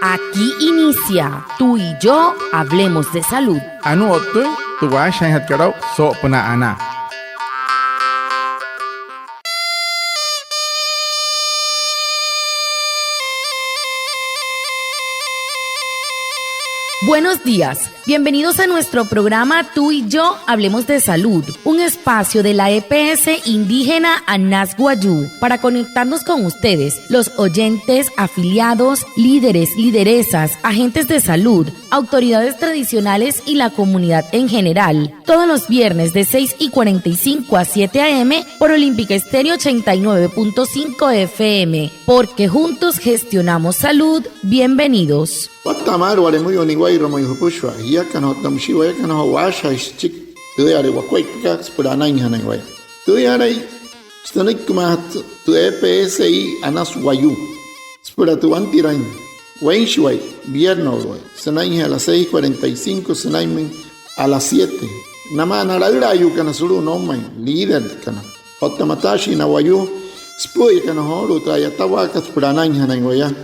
Aquí inicia Tú y Yo Hablemos de Salud. Anu otoy, tu washan hatkarau so pena ana. Buenos días, bienvenidos a nuestro programa Tú y Yo Hablemos de Salud, un espacio de la EPS indígena Anas Guayú para conectarnos con ustedes, los oyentes, afiliados, líderes, lideresas, agentes de salud, autoridades tradicionales y la comunidad en general, todos los viernes de 6:45 a 7 a.m. por Olímpica Estéreo 89.5 FM, porque juntos gestionamos salud. Bienvenidos. Patamar wale muy oniguay romo yupushwa ya kana tamshi ya kana washa chik tu ya re wakwai ka spura nai hana wai tu ya rai stanik kuma tu EPSI Anas Guayú spura tu antirain wai shwai vierno wai sanai a las 6:45 sanai a las 7 nama naragra yu kana suru no mai líder kana otamatashi na Guayú spui kana horu ta ya tawaka spura nai hana wai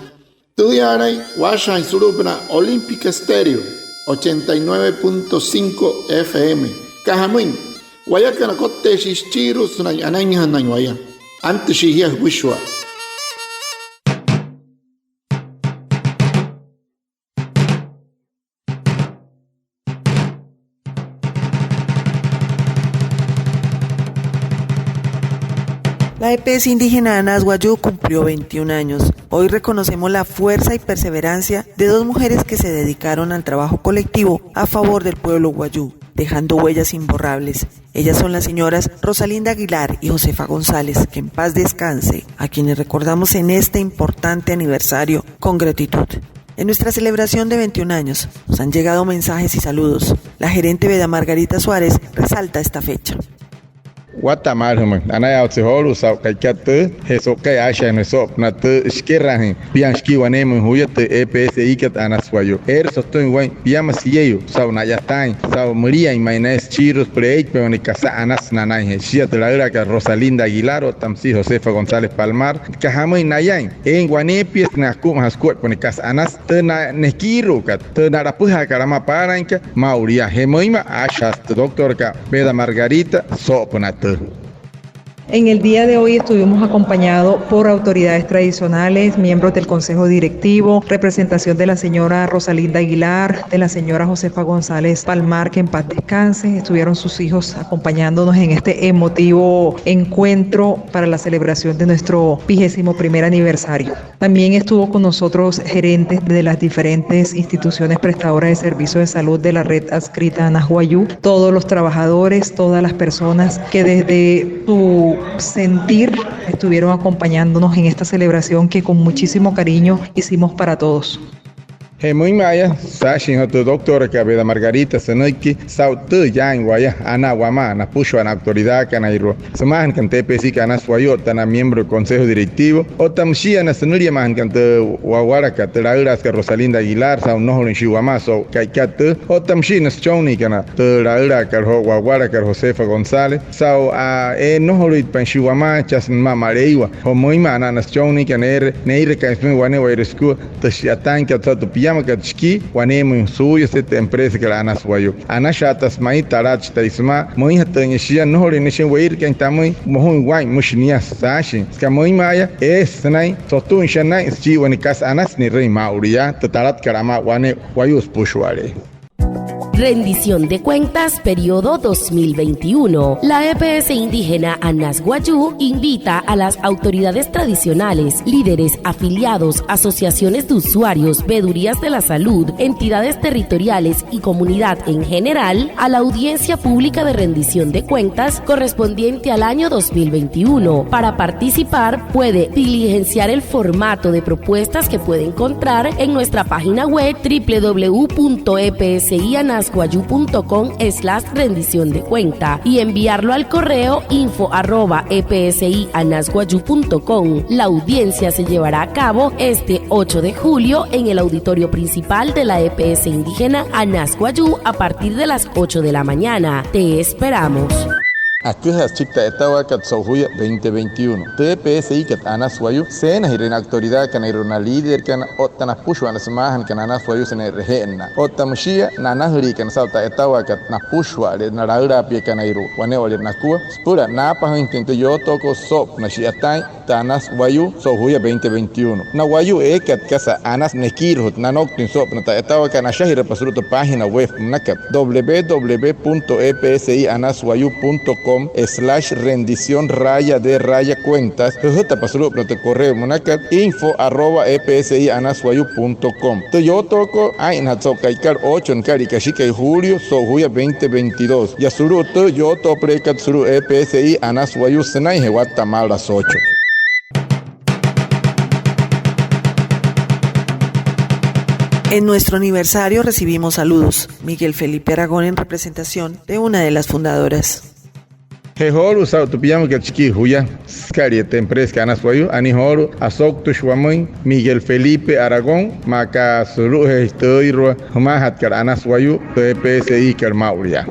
Tudiaray, Washa y Surupna, Olímpica Estéreo, 89.5 FM. Cajamuin, Guayacana Cote Shichiru, Sunay Anaña Nañuaya. Antes Shihia Wishwa. La EPS indígena Anas Guayú cumplió 21 años. Hoy reconocemos la fuerza y perseverancia de dos mujeres que se dedicaron al trabajo colectivo a favor del pueblo guayú, dejando huellas imborrables. Ellas son las señoras Rosalinda Aguilar y Josefa González, que en paz descanse, a quienes recordamos en este importante aniversario con gratitud. En nuestra celebración de 21 años nos han llegado mensajes y saludos. La gerente Beda Margarita Suárez resalta esta fecha. Guatamar, anaya otsiholu sa kaikate heso kai asha neso na te skerahin pianski wanemu huyate EPSI kat Anas Guayú sostoin wan piamasiyeyo sa na yatain sa maria y maines chiros preich peoni casa Anas nanai he sia de la que Rosalinda Aguilar o tamsi Josefa González Palmar kahamai nayain en guanepies na kum haskuat poni casa Anas te na neskiru kat te na rapuha karama paranka mauria hemoima asha doctor ka Beda Margarita so ponat. En el día de hoy estuvimos acompañados por autoridades tradicionales, miembros del Consejo Directivo, representación de la señora Rosalinda Aguilar, de la señora Josefa González Palmar, que en paz descanse. Estuvieron sus hijos acompañándonos en este emotivo encuentro para la celebración de nuestro 21º aniversario. También estuvo con nosotros gerentes de las diferentes instituciones prestadoras de servicios de salud de la red adscrita Anas Guayú, todos los trabajadores, todas las personas que desde su sentir estuvieron acompañándonos en esta celebración que con muchísimo cariño hicimos para todos. Muy maya, sashin hoto doctora que Beda Margarita Sanoiki, sautu yang guaya, ana guama, na pusho ana autoridad canairo. Semahan kan TPC Anas Guayú, tana miembro del Consejo Directivo, o tamshia na sanuria mahan kan te wawara ka te rauras ka Rosalinda Aguilar, sa no holin shiwama so kaikat, o tamshi na choni kana te raura ka wawara ka Josefa González, sa no holit pan shiwama chas mama reiwa, o moima na choni kan neire ka isme wane wa iresku, te shiatan ka tu piyama Gatski, Wanemu, Suyo, esta empresa que la Anas Guayú. Anashatas, Mai, Tarach, Taisma, Moihatan, Shia, no Holination Wair, que Tamui, Mohun Wine, Mushnias, Sashin, Skamoy Maya, Snai, Sotu, Shanai, Chiwanikas, Anas, ni Rey Mauria, Tatarat, Karama, Wane, Guayus, Pushware. Rendición de cuentas, periodo 2021. La EPS indígena Anas Guayú invita a las autoridades tradicionales, líderes, afiliados, asociaciones de usuarios, veedurías de la salud, entidades territoriales y comunidad en general a la audiencia pública de rendición de cuentas correspondiente al año 2021. Para participar, puede diligenciar el formato de propuestas que puede encontrar en nuestra página web www.epsianas anasguayú.com/rendición de cuenta y enviarlo al correo info@epsianasguayú.com. La audiencia se llevará a cabo este 8 de julio en el auditorio principal de la EPS indígena Anas Guayú a partir de las 8 de la mañana. Te esperamos. Aquellas chicta etawa kat sohuya 2021. TPSI kat anas wayu sena hirin autoridad kana iruna líder kana otana pushwa na semahan kana anas wayu sena rehenna. Otamshia na nahri kana sauta etawa kat na pushwa le na raura pie kana iru. Wane ole na kuwa spura na pa intento yo toko sop na shiatai ta anas wayu sohuya 2021. Na wayu kat kasa anas nekirhut na noktin sop na ta etawa kana shahira pasruto página web nakat www.epsianaswayu.com/rendición_de cuentas. Justa pasó por tu correo monacat info@epsianaswayu.com. Yo toco ay na tocaikar 8 en caricashika y julio sohuya 2022. Ya suru to yo to precat suru EPSI anaswayu senai hewatamal las 8. En nuestro aniversario recibimos saludos. Miguel Felipe Aragón en representación de una de las fundadoras. Heholu sautupiyam kachiki huya skariete empresa anaswayu aniholu asoktu shwamoy Miguel Felipe Aragón maka suru historia humahat kar anaswayu PSI kar mauria.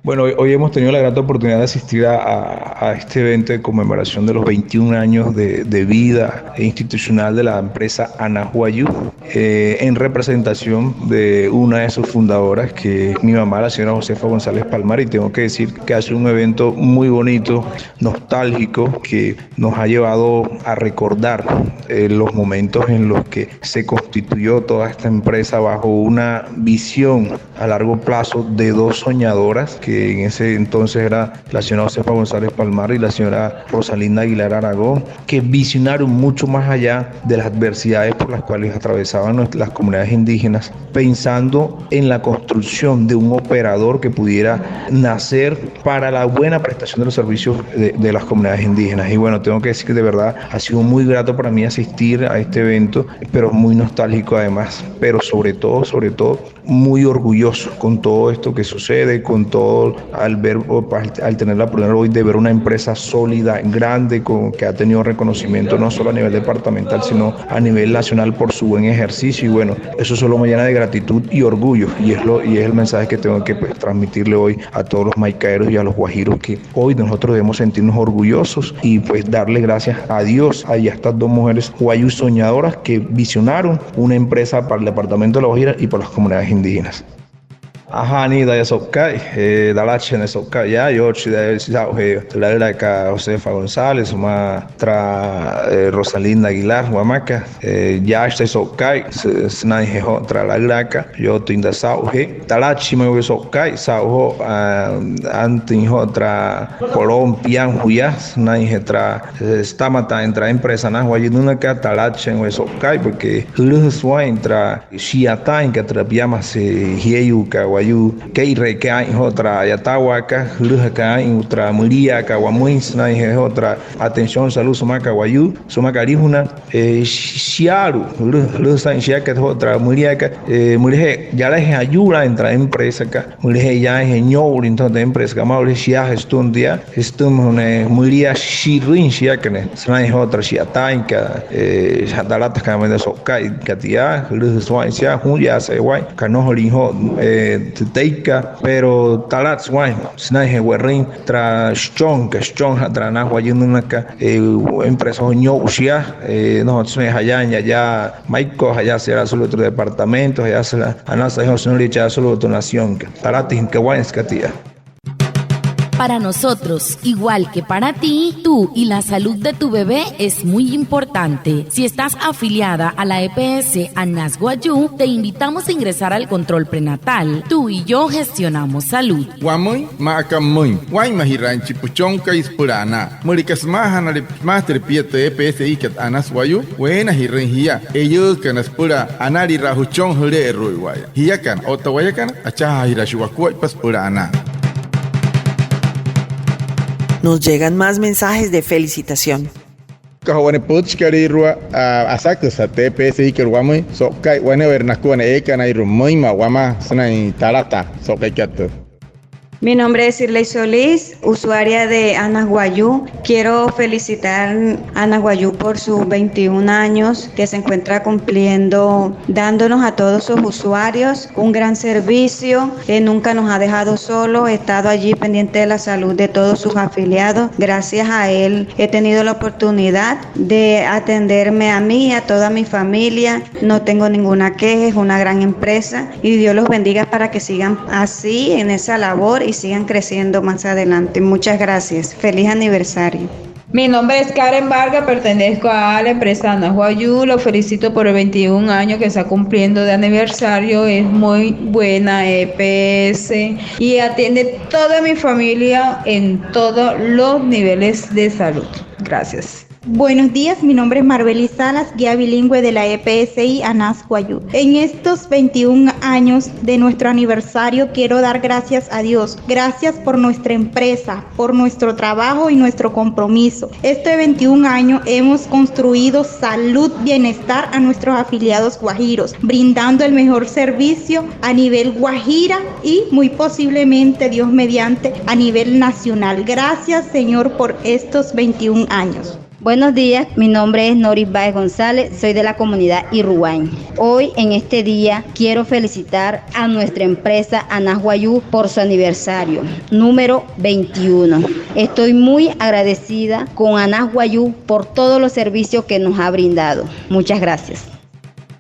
Bueno, hoy hemos tenido la grata oportunidad de asistir a este evento de conmemoración de los 21 años de vida institucional de la empresa Anahuayú, en representación de una de sus fundadoras, que es mi mamá, la señora Josefa González Palmar, y tengo que decir que ha sido un evento muy bonito, nostálgico, que nos ha llevado a recordar los momentos en los que se constituyó toda esta empresa bajo una visión a largo plazo de dos soñadoras, que en ese entonces era la señora Josefa González Palmar y la señora Rosalinda Aguilar Aragón, que visionaron mucho más allá de las adversidades por las cuales atravesaban las comunidades indígenas, pensando en la construcción de un operador que pudiera nacer para la buena prestación de los servicios de las comunidades indígenas. Y bueno, tengo que decir que de verdad ha sido muy grato para mí asistir a este evento, pero muy nostálgico además, pero sobre todo, muy orgulloso con todo esto que sucede, con todo al tener la oportunidad hoy de ver una empresa sólida, grande, que ha tenido reconocimiento no solo a nivel departamental, sino a nivel nacional por su buen ejercicio. Y bueno, eso solo me llena de gratitud y orgullo, y es el mensaje que tengo que transmitirle hoy a todos los maicaeros y a los guajiros, que hoy nosotros debemos sentirnos orgullosos y pues darle gracias a Dios y a estas dos mujeres guayú soñadoras que visionaron una empresa para el departamento de La Guajira y para las comunidades indígenas. Ahani da sokai dalachen sokai ya yo chida la ka Josefa González ma tra Rosalinda Aguilar Huamaca ya este sokai snai ho tra la ka yo tinda sauhe dalachi me sokai sauho antin ho tra Colombia huya snai tra stamata entra empresa na huayuna ka dalachen we sokai porque lu swain tra shiata en que trapiama se hieyu ka wayu kei reka otra yatahuaca lujaca otra muria caguamuins na otra atención salud sumaca wayu sumaca rijuna shiaru lusa shiaca otra muriaca murie ya la ayuda entra empresa ca murie ya ñour entonces empresa ca maule shia estundia muria shirin shiacane sna otra shiatainca hadalata ca de sokai katia lusa sia huya se guay canojo lijo pero talat swine snaje werrin tra strong tra na wayununa ka empresa ño usia no tsne hayanya ya maiko haya será solo otro departamento haya será anasa hijo no le echa solo otra nación talat que wines katia. Para nosotros, igual que para ti, tú y la salud de tu bebé es muy importante. Si estás afiliada a la EPS Anasguayú, te invitamos a ingresar al control prenatal. Tú y yo gestionamos salud. Guamoy, macamoy, guaymahiranchi, puchonca y spurana. Murikas mahanale master piete EPS ikat Anasguayú, buena hirengia. Ellos can espura anari rajuchon hule ruiguaya. Hiakan, otawayakan, achaha hirashuakua paspurana. Nos llegan más mensajes de felicitación. Kawane puchkarirua asaksa TPSI kerwamui sokai wane vernakuane ekana iru moima wama snai talata sokai kato. Mi nombre es Irley Solís, usuaria de Anahuayú. Quiero felicitar a Anahuayú por sus 21 años que se encuentra cumpliendo, dándonos a todos sus usuarios un gran servicio. Nunca nos ha dejado solos, he estado allí pendiente de la salud de todos sus afiliados. Gracias a él he tenido la oportunidad de atenderme a mí y a toda mi familia. No tengo ninguna queja, es una gran empresa y Dios los bendiga para que sigan así en esa labor y sigan creciendo más adelante. Muchas gracias. Feliz aniversario. Mi nombre es Karen Vargas, pertenezco a la empresa Anahuayú. Lo felicito por el 21 años que está cumpliendo de aniversario. Es muy buena EPS y atiende toda mi familia en todos los niveles de salud. Gracias. Buenos días, mi nombre es Marbeli Salas, guía bilingüe de la EPSI Anahuayú. En estos 21 años de nuestro aniversario quiero dar gracias a Dios. Gracias por nuestra empresa, por nuestro trabajo y nuestro compromiso. Este 21 años hemos construido salud, bienestar a nuestros afiliados guajiros, brindando el mejor servicio a nivel Guajira y muy posiblemente, Dios mediante, a nivel nacional. Gracias, Señor, por estos 21 años. Buenos días, mi nombre es Noris Baez González, soy de la comunidad Irruain. Hoy en este día quiero felicitar a nuestra empresa Anahuayú por su aniversario, número 21. Estoy muy agradecida con Anahuayú por todos los servicios que nos ha brindado. Muchas gracias.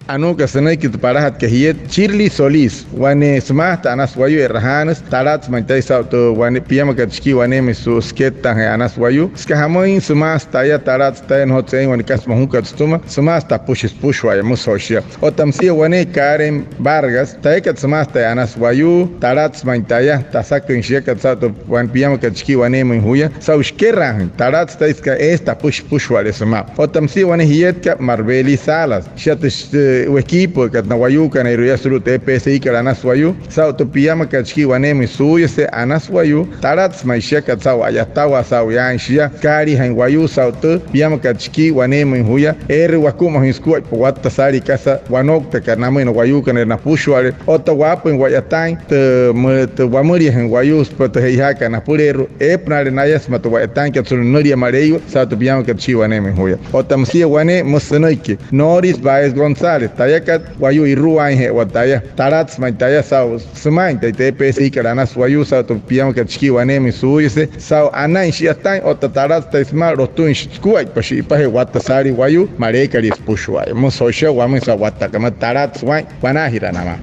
Anuka Sanaikit Parahat Kahiet, Shirley Solís, Wane Smata, Anahuayú, Rahanas, Tarats, Mantai Sauto, Wane Piama Katski, Wane Misu Sketa, Anahuayú, Skahamoin, Sumas, Taya, Tarats, Tayan Hotsein, Wane Kasmahuka Stuma, Sumas, Tapushis Pushwaya, Musoshia, Otamsia, Wane Karen Vargas, Taikat Sumas, Anahuayú, Tarats, Mantaya, Tasakin Shekat Sauto, Wane Piama Katski, Wane Minhuya, Saushkeran, Tarats, Taiska, Esta Pushwaya, Suma, Otamsia, Wane Hietka, Marbeli Salas, Shatish. O equipo que Anahuayú, Canairuya Surut, EPSI, que Anahuayú, Sauto Piama, Kachki, Wanemi, Suyese, Anahuayú, Tarats, Maisha, Katsau, Ayatawa, Sau, Yanshia, Kari, Hanguayú, Sauto, Piama, Kachki, Wanemi, Huya, Wakuma, Hinskuay, Watasari, Casa, Wanokta, Kanama, Nahuayú, Kanapushuare, Otawapo, en Guayatán, Te Wamuri, Hanguayú, Potehaka, Napurero, Epnar, Nayas, Matuayatán, Katsunuria Mareyo, Sauto Piama, Kachki, Wanemi, Huya, Otamsia, Wane, Musanoike, Noris, Baez González. Tayakat Wayu Irruain he wataya Tarats Maitaya Sau Sumain TPSI Karanas Wayu Sau Piam Kachki Wanemi Suyese Sau Anain Shiatain o Tarats Taisma Rotun Skuai Pashi Pahe Watasari Wayu Marekari Spushwai Musosha Wamisa Watakama Tarats Wai Wanahira Nama.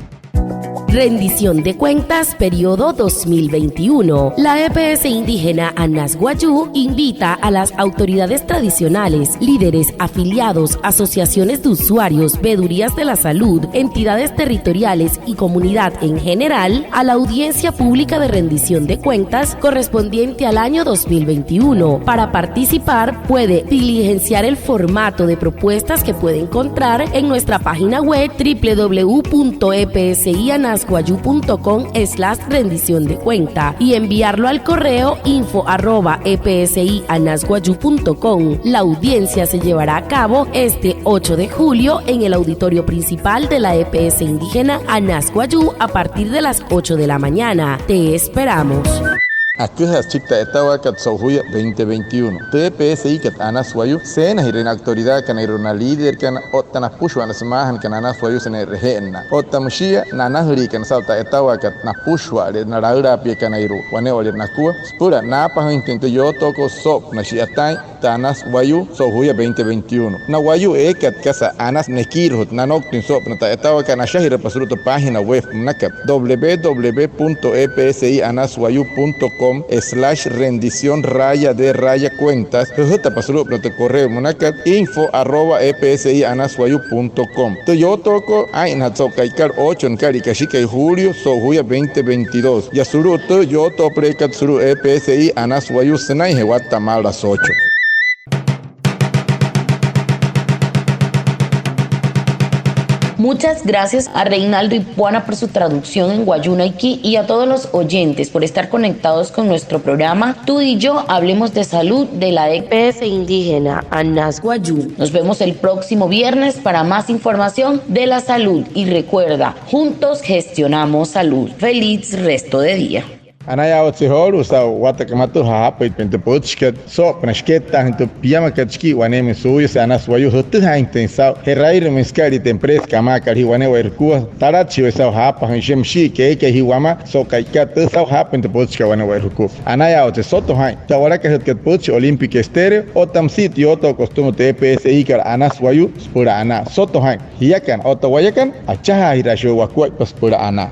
Rendición de cuentas, periodo 2021. La EPS indígena Anahuayú invita a las autoridades tradicionales, líderes, afiliados, asociaciones de usuarios, veedurías de la salud, entidades territoriales y comunidad en general a la audiencia pública de rendición de cuentas correspondiente al año 2021. Para participar, puede diligenciar el formato de propuestas que puede encontrar en nuestra página web www.epsianahuayú.com/rendición de cuenta y enviarlo al correo info@epsianahuayú.com. La audiencia se llevará a cabo este 8 de julio en el auditorio principal de la EPS indígena Anahuayú a partir de las 8 de la mañana. Te esperamos. Aquellas chicta etawa kat sohuya 2021. TPSI kat Anahuayú sena hirin autoridad kan iruna líder kan otana pushwan semahan kan Anahuayú sena rehenna. Otamshia nanahuri kan salta etawa kat na pushwa de naraura pie kan iru. Wane olir nakua spura napa intento yo toko sop na shiatai Anahuayú sohuya 2021. Nahuayú kat kasa Anas nekirhut nanoktin sop na etawa kan shahira pasruto página web nakat www.epsianahuayú.com/rendición_de cuentas. Justa pasó te correo monacat info@epsianahuayú.com. Yo toco ay natsokaikar 8 en Karikashika y julio sohuya 2022. Ya suru yo to prekat suru EPSI Anahuayú senai hewatamal las 8. Muchas gracias a Reinaldo Ipuana por su traducción en Guayunaiki y a todos los oyentes por estar conectados con nuestro programa Tú y Yo Hablemos de Salud de la EPS indígena Anahuayú. Nos vemos el próximo viernes para más información de la salud y recuerda, juntos gestionamos salud. Feliz resto de día. Anaya otsihol usa watakamato hapa pente pochka so pnashketa into piyama kachki waneme suyo se anas wayu hotu ha intensa heraire meskari tempresa kamaka hi wane werkua tarachi esa hapa hanshemshi ke hiwama so kaika tsa hapa pente pochka wane werku anaya otse soto ha tawara ke ket poch olympic stereo o tamsit yoto costume TPSI kar anas wayu spura ana soto ha hiyakan otawayakan achaha hirasho wakwa spura ana